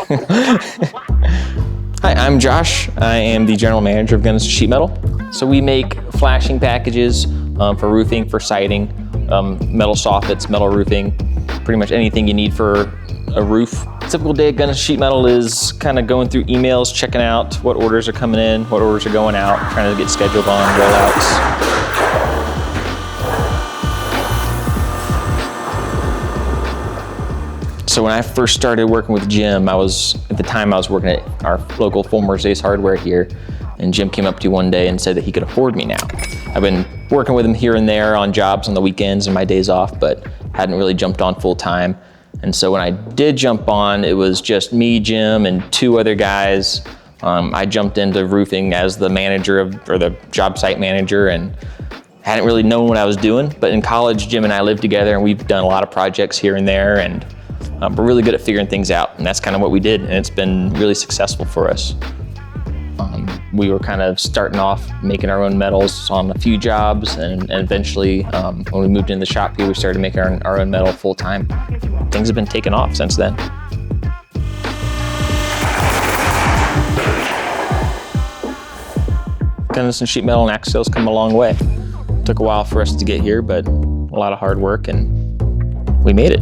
Hi, I'm Josh. I am the general manager of Gunnison Sheet Metal. So we make flashing packages for roofing, for siding, metal soffits, metal roofing, pretty much anything you need for a roof. A typical day at Gunnison Sheet Metal is kind of going through emails, checking out what orders are coming in, what orders are going out, trying to get scheduled on rollouts. So when I first started working with Jim, at the time I was working at our local full Mercedes hardware here, and Jim came up to me one day and said that he could afford me now. I've been working with him here and there on jobs on the weekends and my days off, but hadn't really jumped on full time. And so when I did jump on, it was just me, Jim, and two other guys. I jumped into roofing as the manager or the job site manager, and hadn't really known what I was doing. But in college, Jim and I lived together, and we've done a lot of projects here and there, and we're really good at figuring things out, and that's kind of what we did, and it's been really successful for us. We were kind of starting off making our own metals on a few jobs, and eventually, when we moved into the shop here, we started making our own metal full time. Things have been taking off since then. Gunnison Sheet Metal and Axle's come a long way. It took a while for us to get here, but a lot of hard work, and we made it.